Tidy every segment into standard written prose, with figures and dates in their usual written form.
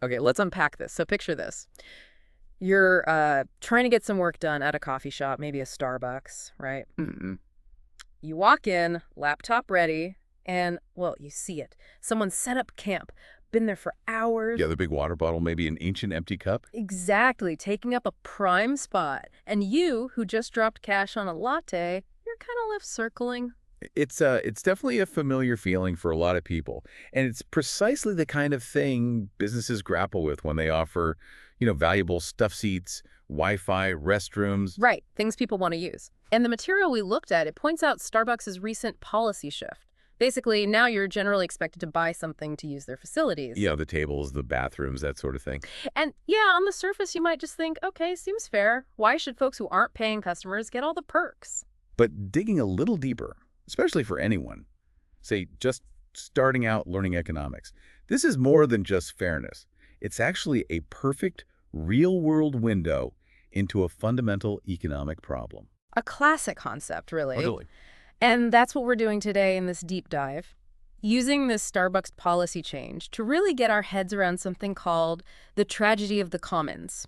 Okay, let's unpack this. So picture this. You're trying to get some work done at a coffee shop, maybe a Starbucks, right? Mm-mm. You walk in, laptop ready, and, well, you see it. Someone set up camp, been there for hours. Yeah, the big water bottle, maybe an ancient empty cup. Exactly, taking up a prime spot. And you, who just dropped cash on a latte, you're kind of left circling. It's definitely a familiar feeling for a lot of people, and it's precisely the kind of thing businesses grapple with when they offer, valuable stuff seats, Wi-Fi, restrooms. Right, things people want to use. And the material we looked at, it points out Starbucks' recent policy shift. Basically, now you're generally expected to buy something to use their facilities. The tables, the bathrooms, that sort of thing. And yeah, on the surface, you might just think, okay, seems fair. Why should folks who aren't paying customers get all the perks? But digging a little deeper, especially for anyone, say just starting out learning economics, this is more than just fairness. It's actually a perfect real-world window into a fundamental economic problem. A classic concept, really. Totally. And that's what we're doing today in this deep dive. Using this Starbucks policy change to really get our heads around something called the tragedy of the commons.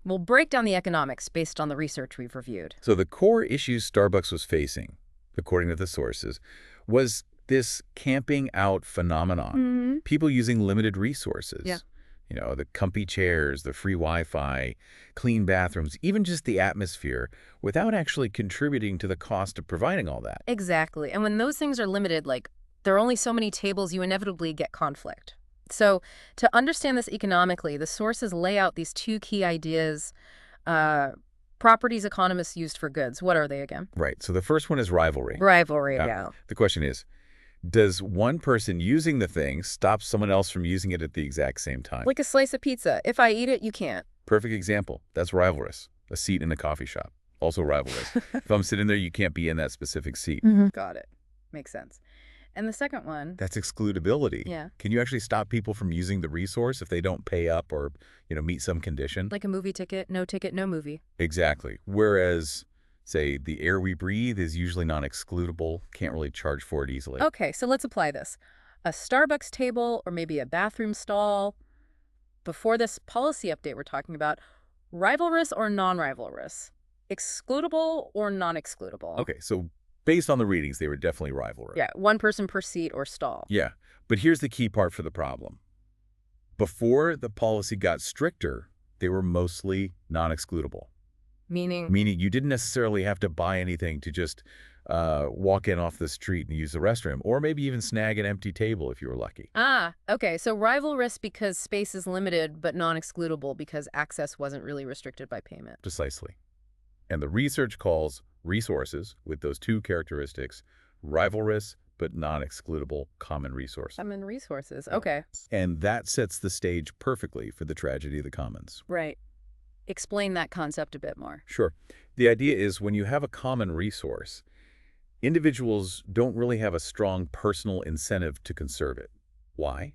We'll break down the economics based on the research we've reviewed. So the core issues Starbucks was facing, according to the sources, was this camping out phenomenon. People using limited resources. Yeah. The comfy chairs, the free Wi-Fi, clean bathrooms, even just the atmosphere, without actually contributing to the cost of providing all that. Exactly. And when those things are limited, like there are only so many tables, you inevitably get conflict. So to understand this economically, the sources lay out these two key ideas, properties economists used for goods. What are they again? Right. So the first one is rivalry. Rivalry, Yeah. yeah. The question is, does one person using the thing stop someone else from using it at the exact same time? Like a slice of pizza. If I eat it, you can't. Perfect example. That's rivalrous. A seat in a coffee shop. Also rivalrous. If I'm sitting there, you can't be in that specific seat. Got it. Makes sense. And the second one, That's excludability. yeah, Can you actually stop people from using the resource if they don't pay up or, meet some condition? like a movie ticket, no movie. Exactly. Whereas, say, the air we breathe is usually non-excludable, can't really charge for it easily. Okay, so let's apply this. A Starbucks table or maybe a bathroom stall. Before this policy update we're talking about, rivalrous or non-rivalrous? Excludable or non-excludable? Okay, so based on the readings, they were definitely rivalrous. Yeah, one person per seat or stall. Yeah, but here's the key part for the problem. Before the policy got stricter, they were mostly non-excludable, Meaning, meaning you didn't necessarily have to buy anything to just walk in off the street and use the restroom, or maybe even snag an empty table if you were lucky. okay, so rivalrous because space is limited, but non-excludable because access wasn't really restricted by payment. Precisely. And the research calls resources with those two characteristics rivalrous but non-excludable common resource. Common resources, okay. And that sets the stage perfectly for the tragedy of the commons. Right. Explain that concept a bit more. Sure. The idea is when you have a common resource, individuals don't really have a strong personal incentive to conserve it. Why?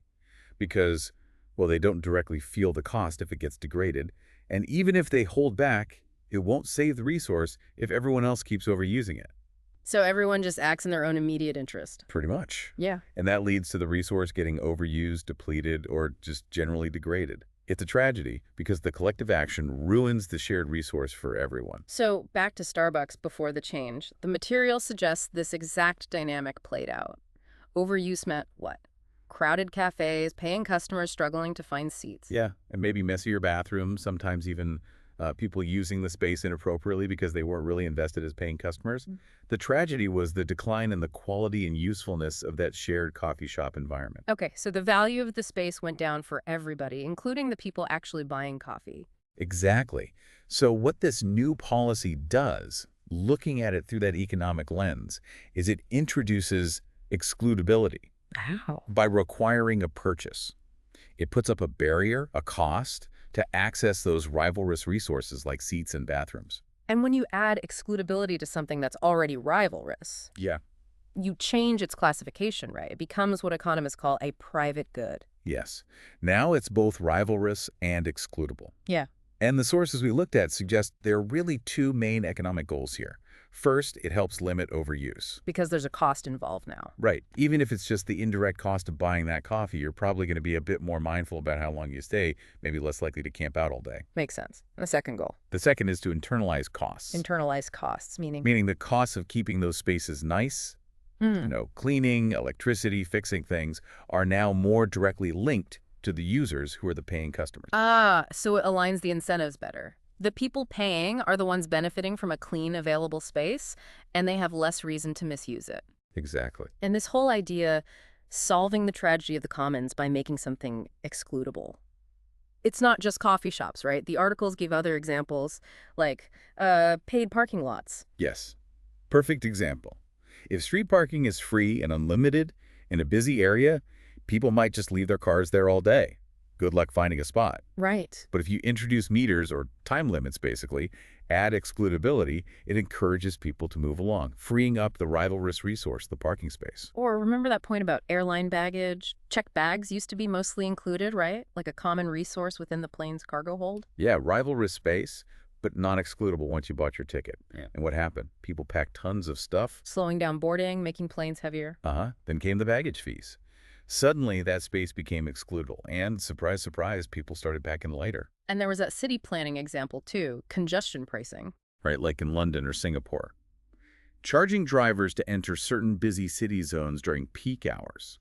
Because, well, they don't directly feel the cost if it gets degraded, and even if they hold back, it won't save the resource if everyone else keeps overusing it. So everyone just acts in their own immediate interest. Pretty much. Yeah. And that leads to the resource getting overused, depleted, or just generally degraded. It's a tragedy because the collective action ruins the shared resource for everyone. So back to Starbucks before the change. The material suggests this exact dynamic played out. Overuse meant what? Crowded cafes, paying customers struggling to find seats. Yeah, and maybe messier bathrooms, sometimes even people using the space inappropriately because they weren't really invested as paying customers. The tragedy was the decline in the quality and usefulness of that shared coffee shop environment. Okay, so the value of the space went down for everybody, including the people actually buying coffee. Exactly. So what this new policy does, looking at it through that economic lens, is it introduces excludability Wow. by requiring a purchase. It puts up a barrier, a cost, to access those rivalrous resources like seats and bathrooms. And when you add excludability to something that's already rivalrous, Yeah. you change its classification, right? It becomes what economists call a private good. Yes. Now it's both rivalrous and excludable. Yeah. And the sources we looked at suggest there are really two main economic goals here. First, it helps limit overuse. Because there's a cost involved now. Right. Even if it's just the indirect cost of buying that coffee, you're probably going to be a bit more mindful about how long you stay, maybe less likely to camp out all day. Makes sense. And the second goal, The second is to internalize costs, internalize costs, meaning meaning the costs of keeping those spaces nice, cleaning, electricity, fixing things, are now more directly linked to the users who are the paying customers. So it aligns the incentives better. The people paying are the ones benefiting from a clean, available space, and they have less reason to misuse it. Exactly. And this whole idea, solving the tragedy of the commons by making something excludable. It's not just coffee shops, right? The articles give other examples, like paid parking lots. Yes. Perfect example. If street parking is free and unlimited in a busy area, people might just leave their cars there all day. Good luck finding a spot. Right. But if you introduce meters or time limits, basically, add excludability, it encourages people to move along, freeing up the rivalrous resource, the parking space. Or remember that point about airline baggage? Checked bags used to be mostly included, right? Like a common resource within the plane's cargo hold. Yeah, rivalrous space, but non-excludable once you bought your ticket. Yeah. And what happened? People packed tons of stuff. Slowing down boarding, making planes heavier. Then came the baggage fees. Suddenly, that space became excludable, and surprise, surprise, people started packing lighter. And there was that city planning example too, congestion pricing. Right, like in London or Singapore. Charging drivers to enter certain busy city zones during peak hours.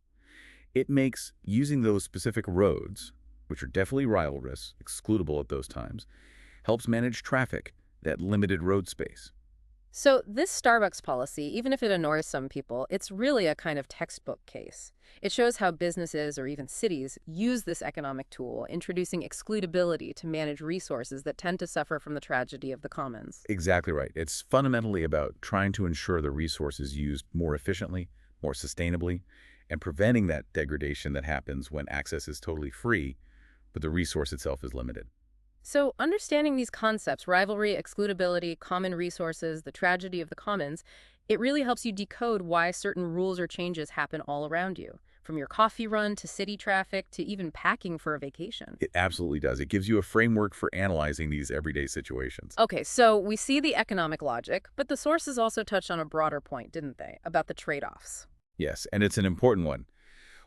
It makes using those specific roads, which are definitely rivalrous, excludable at those times, helps manage traffic, that limited road space. So this Starbucks policy, even if it annoys some people, it's really a kind of textbook case. It shows how businesses or even cities use this economic tool, introducing excludability to manage resources that tend to suffer from the tragedy of the commons. Exactly right. It's fundamentally about trying to ensure the resource is used more efficiently, more sustainably, and preventing that degradation that happens when access is totally free, but the resource itself is limited. So understanding these concepts, rivalry, excludability, common resources, the tragedy of the commons, it really helps you decode why certain rules or changes happen all around you, from your coffee run to city traffic to even packing for a vacation. It absolutely does. It gives you a framework for analyzing these everyday situations. Okay, so we see the economic logic, but the sources also touched on a broader point, didn't they, about the trade-offs? Yes, and it's an important one.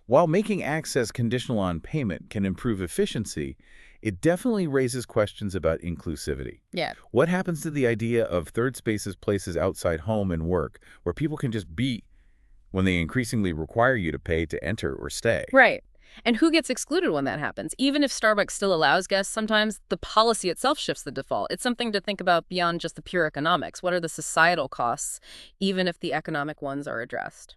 While making access conditional on payment can improve efficiency, it definitely raises questions about inclusivity. Yeah. What happens to the idea of third spaces places outside home and work, where people can just be when they increasingly require you to pay to enter or stay? Right. And who gets excluded when that happens? Even if Starbucks still allows guests, sometimes the policy itself shifts the default. It's something to think about beyond just the pure economics. What are the societal costs, even if the economic ones are addressed?